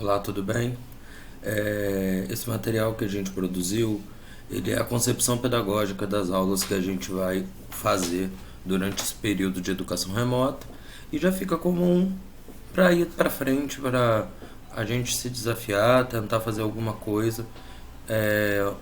Olá, tudo bem? Esse material que a gente produziu, ele é a concepção pedagógica das aulas que a gente vai fazer durante esse período de educação remota e já fica comum para ir para frente, para a gente se desafiar, tentar fazer alguma coisa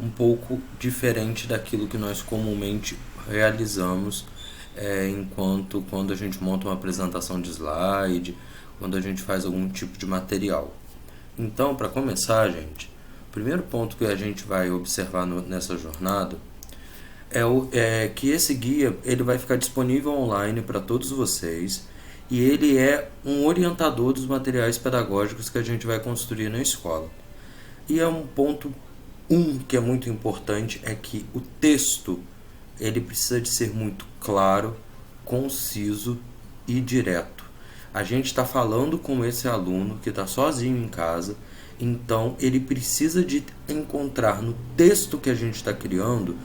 um pouco diferente daquilo que nós comumente realizamos enquanto quando a gente monta uma apresentação de slide, quando a gente faz algum tipo de material. Então, para começar, gente, o primeiro ponto que a gente vai observar nessa jornada é que esse guia ele vai ficar disponível online para todos vocês e ele é um orientador dos materiais pedagógicos que a gente vai construir na escola. E é um ponto que é muito importante é que o texto ele precisa de ser muito claro, conciso e direto. A gente está falando com esse aluno que está sozinho em casa, então ele precisa de encontrar no texto que a gente está criando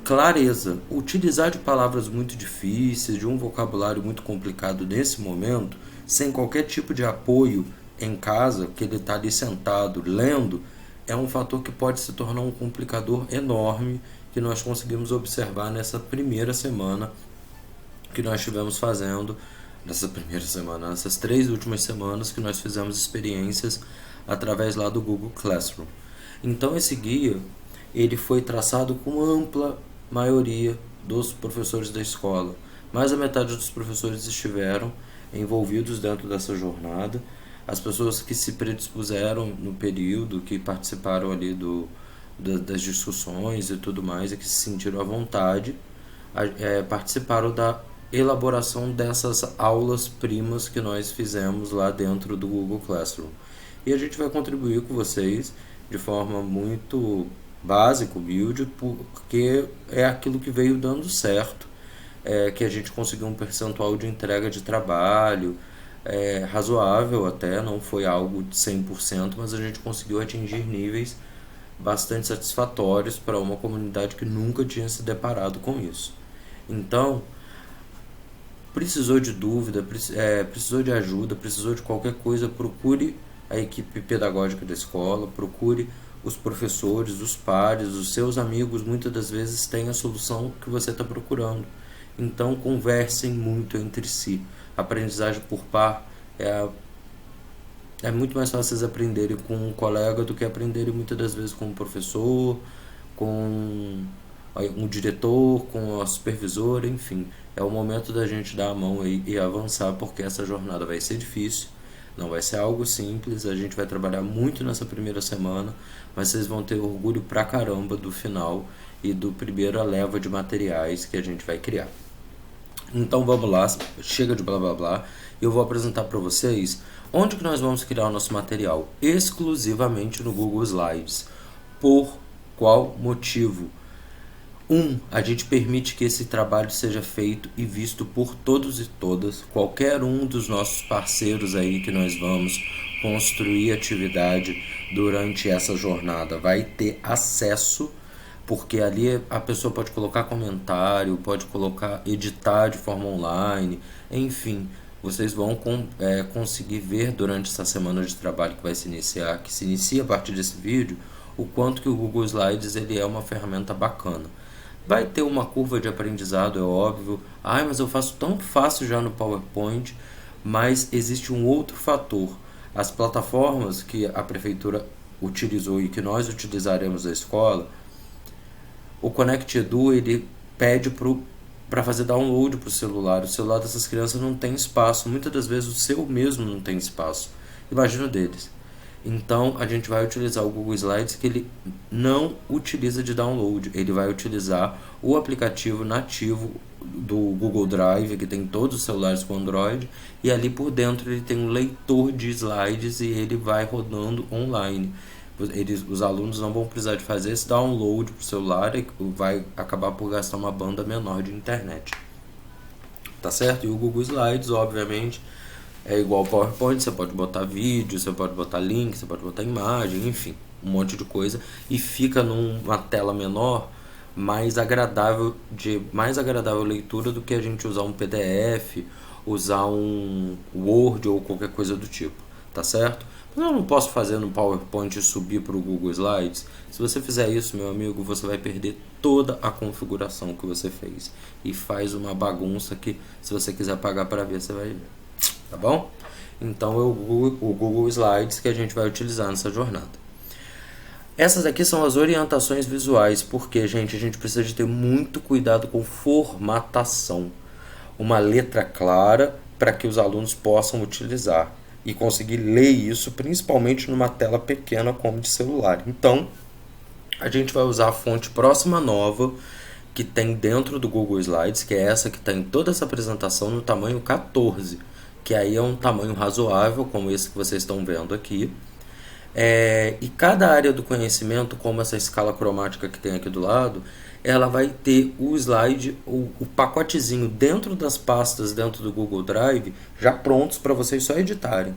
clareza. Utilizar de palavras muito difíceis, de um vocabulário muito complicado nesse momento, sem qualquer tipo de apoio em casa, que ele está ali sentado lendo, é um fator que pode se tornar um complicador enorme que nós conseguimos observar nessa primeira semana que nós estivemos fazendo, nessas 3 últimas semanas que nós fizemos experiências através lá do Google Classroom. Então esse guia ele foi traçado com ampla maioria dos professores da escola. Mais da metade dos professores estiveram envolvidos dentro dessa jornada. As pessoas que se predispuseram no período, que participaram ali das discussões e tudo mais, e que se sentiram à vontade, participaram da elaboração dessas aulas primas que nós fizemos lá dentro do Google Classroom. E a gente vai contribuir com vocês de forma muito básica, humilde, porque é aquilo que veio dando certo, que a gente conseguiu um percentual de entrega de trabalho razoável até, não foi algo de 100%, mas a gente conseguiu atingir níveis bastante satisfatórios para uma comunidade que nunca tinha se deparado com isso. Então, precisou de dúvida, precisou de ajuda, precisou de qualquer coisa, procure a equipe pedagógica da escola, procure os professores, os pares, os seus amigos, muitas das vezes têm a solução que você está procurando. Então conversem muito entre si. A aprendizagem por par é muito mais fácil vocês aprenderem com um colega do que aprenderem muitas das vezes com um professor, com um diretor, com a supervisora, enfim. É o momento da gente dar a mão aí e avançar, porque essa jornada vai ser difícil, não vai ser algo simples, a gente vai trabalhar muito nessa primeira semana, mas vocês vão ter orgulho pra caramba do final e do primeira leva de materiais que a gente vai criar. Então vamos lá, chega de blá blá blá, eu vou apresentar para vocês onde que nós vamos criar o nosso material, exclusivamente no Google Slides. Por qual motivo? A gente permite que esse trabalho seja feito e visto por todos e todas, qualquer um dos nossos parceiros aí que nós vamos construir atividade durante essa jornada vai ter acesso, porque ali a pessoa pode colocar comentário, pode colocar, editar de forma online, enfim, vocês vão conseguir ver durante essa semana de trabalho que vai se iniciar, que se inicia a partir desse vídeo, o quanto que o Google Slides ele é uma ferramenta bacana. Vai ter uma curva de aprendizado, é óbvio. Mas eu faço tão fácil já no PowerPoint. Mas existe um outro fator. As plataformas que a prefeitura utilizou e que nós utilizaremos na escola, o Connect Edu ele pede para fazer download para o celular. O celular dessas crianças não tem espaço. Muitas das vezes o seu mesmo não tem espaço. Imagina o deles. Então a gente vai utilizar o Google Slides, que ele não utiliza de download, ele vai utilizar o aplicativo nativo do Google Drive, que tem todos os celulares com Android, e ali por dentro ele tem um leitor de slides e ele vai rodando online. Os alunos não vão precisar de fazer esse download para o celular e vai acabar por gastar uma banda menor de internet. Tá certo? E o Google Slides, obviamente, é igual ao PowerPoint, você pode botar vídeo, você pode botar link, você pode botar imagem, enfim, um monte de coisa, e fica numa tela menor, mais agradável leitura do que a gente usar um PDF, usar um Word ou qualquer coisa do tipo, tá certo? Eu não posso fazer no PowerPoint e subir para o Google Slides. Se você fizer isso, meu amigo, você vai perder toda a configuração que você fez. E faz uma bagunça que, se você quiser pagar para ver, você vai ver. Tá bom? Então é o Google Slides que a gente vai utilizar nessa jornada. Essas aqui são as orientações visuais, porque, gente, a gente precisa de ter muito cuidado com formatação. Uma letra clara para que os alunos possam utilizar e conseguir ler isso, principalmente numa tela pequena como de celular. Então, a gente vai usar a fonte Próxima Nova, que tem dentro do Google Slides, que é essa que está em toda essa apresentação no tamanho 14, que aí é um tamanho razoável, como esse que vocês estão vendo aqui. E cada área do conhecimento, como essa escala cromática que tem aqui do lado, ela vai ter o slide, o pacotezinho dentro das pastas dentro do Google Drive, já prontos para vocês só editarem.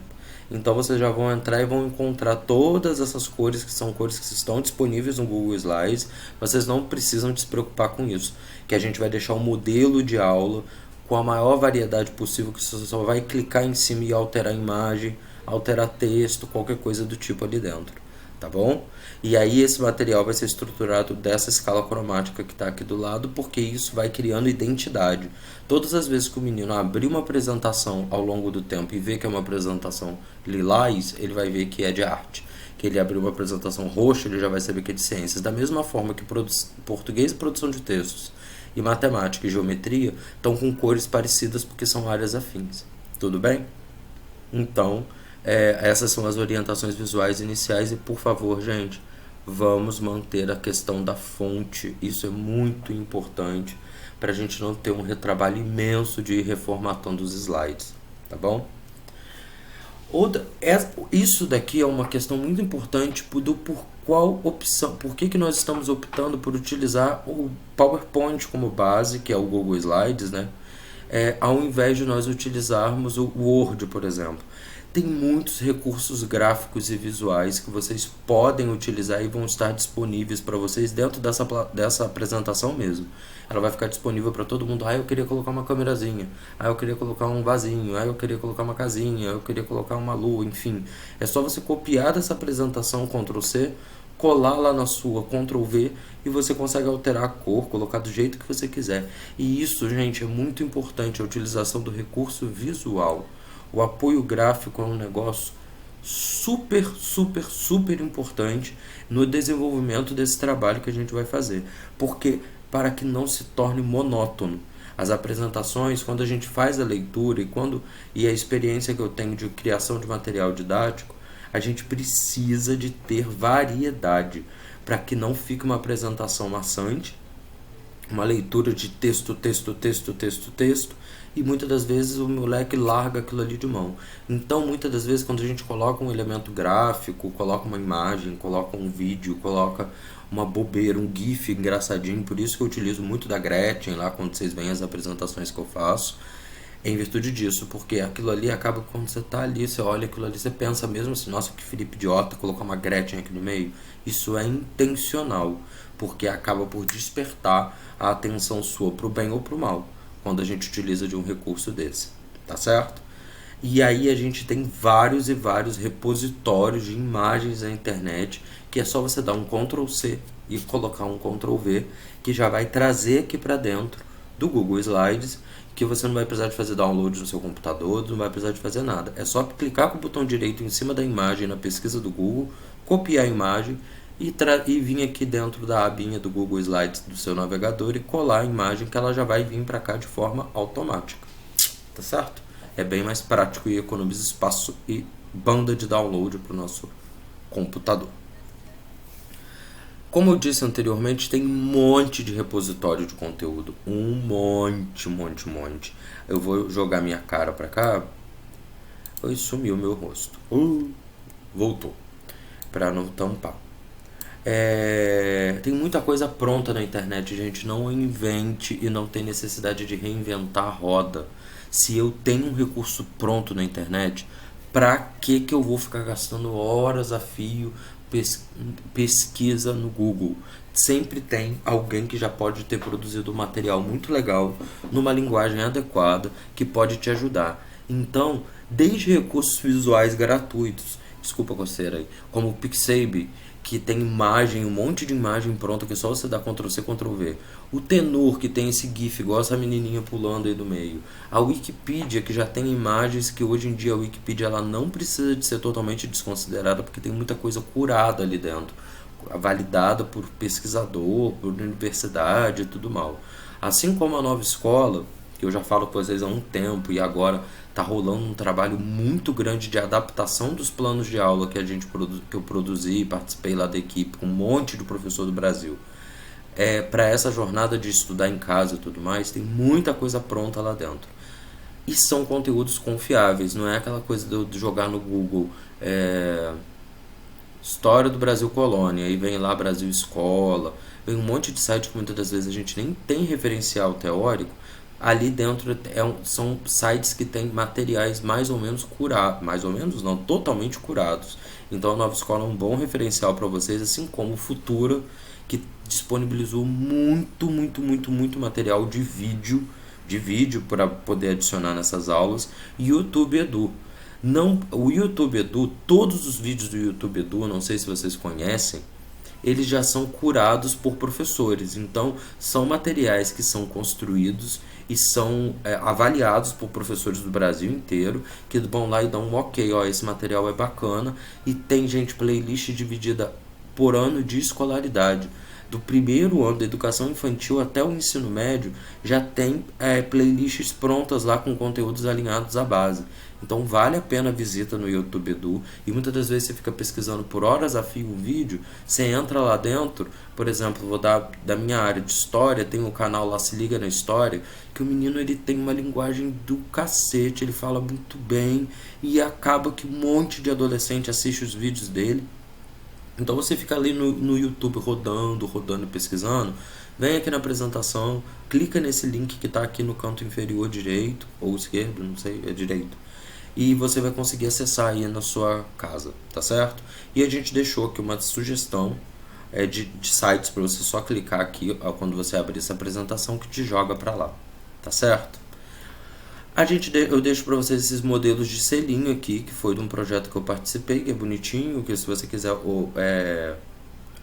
Então vocês já vão entrar e vão encontrar todas essas cores, que são cores que estão disponíveis no Google Slides. Vocês não precisam de se preocupar com isso, que a gente vai deixar um modelo de aula com a maior variedade possível, que você só vai clicar em cima e alterar a imagem, alterar texto, qualquer coisa do tipo ali dentro, tá bom? E aí esse material vai ser estruturado dessa escala cromática que está aqui do lado, porque isso vai criando identidade. Todas as vezes que o menino abrir uma apresentação ao longo do tempo e ver que é uma apresentação lilás, ele vai ver que é de arte. Que ele abriu uma apresentação roxa, ele já vai saber que é de ciências. Da mesma forma que português e produção de textos e matemática e geometria estão com cores parecidas porque são áreas afins. Tudo bem? Então, essas são as orientações visuais iniciais e, por favor, gente, vamos manter a questão da fonte. Isso é muito importante para a gente não ter um retrabalho imenso de ir reformatando os slides, tá bom? Isso daqui é uma questão muito importante por qual opção, por que nós estamos optando por utilizar o PowerPoint como base, que é o Google Slides, né? Ao invés de nós utilizarmos o Word, por exemplo. Tem muitos recursos gráficos e visuais que vocês podem utilizar e vão estar disponíveis para vocês dentro dessa apresentação mesmo. Ela vai ficar disponível para todo mundo. Eu queria colocar uma câmerazinha. Eu queria colocar um vasinho. Eu queria colocar uma casinha. Eu queria colocar uma lua. Enfim, é só você copiar dessa apresentação, Ctrl+C, colar lá na sua, Ctrl+V, e você consegue alterar a cor, colocar do jeito que você quiser. E isso, gente, é muito importante, a utilização do recurso visual. O apoio gráfico é um negócio super, super, super importante no desenvolvimento desse trabalho que a gente vai fazer. Porque, para que não se torne monótono. As apresentações, quando a gente faz a leitura e a experiência que eu tenho de criação de material didático, a gente precisa de ter variedade para que não fique uma apresentação maçante, uma leitura de texto, e muitas das vezes o moleque larga aquilo ali de mão. Então, muitas das vezes, quando a gente coloca um elemento gráfico, coloca uma imagem, coloca um vídeo, coloca uma bobeira, um gif engraçadinho, por isso que eu utilizo muito da Gretchen lá, quando vocês veem as apresentações que eu faço, em virtude disso, porque aquilo ali acaba, quando você tá ali, você olha aquilo ali, você pensa mesmo assim, nossa, que Felipe idiota, colocar uma Gretchen aqui no meio. Isso é intencional, porque acaba por despertar a atenção sua pro bem ou pro mal, quando a gente utiliza de um recurso desse, tá certo? E aí a gente tem vários e vários repositórios de imagens na internet, que é só você dar um Ctrl+C e colocar um Ctrl+V, que já vai trazer aqui para dentro do Google Slides, que você não vai precisar de fazer download no seu computador, não vai precisar de fazer nada. É só clicar com o botão direito em cima da imagem na pesquisa do Google, copiar a imagem e vir aqui dentro da abinha do Google Slides do seu navegador e colar a imagem, que ela já vai vir para cá de forma automática. Tá certo? É bem mais prático e economiza espaço e banda de download para o nosso computador. Como eu disse anteriormente, tem um monte de repositório de conteúdo. Um monte. Eu vou jogar minha cara para cá. Oi, sumiu meu rosto. Voltou. Para não tampar. Tem muita coisa pronta na internet, gente. Não invente e não tem necessidade de reinventar a roda. Se eu tenho um recurso pronto na internet, pra que eu vou ficar gastando horas a fio pesquisa no Google? Sempre tem alguém que já pode ter produzido um material muito legal, numa linguagem adequada, que pode te ajudar. Então, desde recursos visuais gratuitos desculpa a coceira aí, como o Pixabay, que tem imagem, um monte de imagem pronta que é só você dá Ctrl+C, Ctrl+V. O Tenor, que tem esse GIF, igual essa menininha pulando aí do meio. A Wikipedia, que já tem imagens que hoje em dia a Wikipedia ela não precisa de ser totalmente desconsiderada, porque tem muita coisa curada ali dentro, validada por pesquisador, por universidade e tudo mal. Assim como a Nova Escola, que eu já falo com vocês há um tempo e agora está rolando um trabalho muito grande de adaptação dos planos de aula que que eu produzi, participei lá da equipe com um monte de professor do Brasil. Para essa jornada de estudar em casa e tudo mais, tem muita coisa pronta lá dentro. E são conteúdos confiáveis, não é aquela coisa de jogar no Google História do Brasil Colônia, aí vem lá Brasil Escola, vem um monte de site que muitas das vezes a gente nem tem referencial teórico. Ali dentro são sites que têm materiais mais ou menos curados, mais ou menos não, totalmente curados. Então a Nova Escola é um bom referencial para vocês, assim como o Futura, que disponibilizou muito material de vídeo para poder adicionar nessas aulas, e YouTube Edu. Não, o YouTube Edu, todos os vídeos do YouTube Edu, não sei se vocês conhecem, eles já são curados por professores. Então, são materiais que são construídos e são avaliados por professores do Brasil inteiro, que vão lá e dão um ok, ó, esse material é bacana. E tem, gente, playlist dividida por ano de escolaridade. Do primeiro ano da educação infantil até o ensino médio, já tem playlists prontas lá com conteúdos alinhados à base. Então vale a pena a visita no YouTube Edu. E muitas das vezes você fica pesquisando por horas a fio um vídeo, você entra lá dentro, por exemplo, vou dar da minha área de história, tem um canal lá, Se Liga na História, que o menino ele tem uma linguagem do cacete, ele fala muito bem, e acaba que um monte de adolescente assiste os vídeos dele. Então você fica ali no YouTube rodando e pesquisando, vem aqui na apresentação, clica nesse link que está aqui no canto inferior direito, ou esquerdo, não sei, é direito, e você vai conseguir acessar aí na sua casa, tá certo? E a gente deixou aqui uma sugestão de sites para você só clicar aqui quando você abrir essa apresentação, que te joga para lá, tá certo? Eu deixo para vocês esses modelos de selinho aqui, que foi de um projeto que eu participei, que é bonitinho, que se você quiser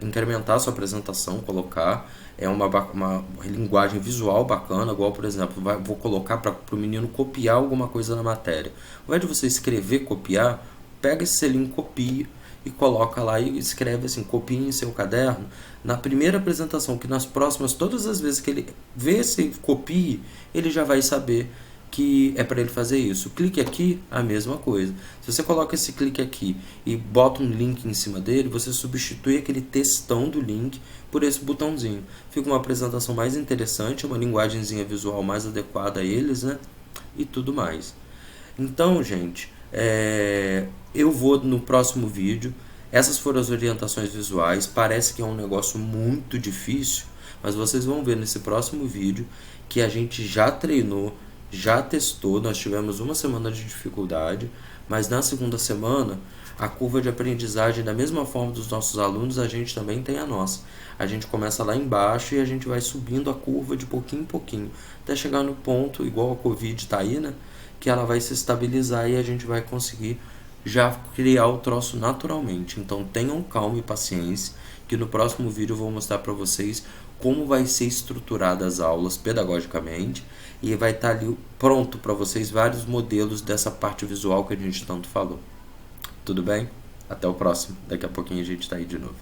incrementar a sua apresentação, colocar, é uma linguagem visual bacana, igual, por exemplo, vou colocar para o menino copiar alguma coisa na matéria. Ao invés de você escrever, copiar, pega esse selinho, copia e coloca lá e escreve assim, copie em seu caderno, na primeira apresentação, que nas próximas, todas as vezes que ele vê se copie, ele já vai saber que é para ele fazer isso. Clique aqui, a mesma coisa. Se você coloca esse clique aqui e bota um link em cima dele, você substitui aquele textão do link por esse botãozinho. Fica uma apresentação mais interessante, uma linguagemzinha visual mais adequada a eles, né? E tudo mais. Então, gente, eu vou no próximo vídeo. Essas foram as orientações visuais. Parece que é um negócio muito difícil, mas vocês vão ver nesse próximo vídeo que a gente já treinou, já testou. Nós tivemos uma semana de dificuldade, mas na segunda semana a curva de aprendizagem, da mesma forma dos nossos alunos, a gente também tem a nossa. A gente começa lá embaixo e a gente vai subindo a curva de pouquinho em pouquinho, até chegar no ponto, igual a Covid está aí, né? Que ela vai se estabilizar e a gente vai conseguir já criar o troço naturalmente. Então tenham calma e paciência, que no próximo vídeo eu vou mostrar para vocês como vai ser estruturada as aulas pedagogicamente, e vai estar ali pronto para vocês vários modelos dessa parte visual que a gente tanto falou. Tudo bem? Até o próximo. Daqui a pouquinho a gente está aí de novo.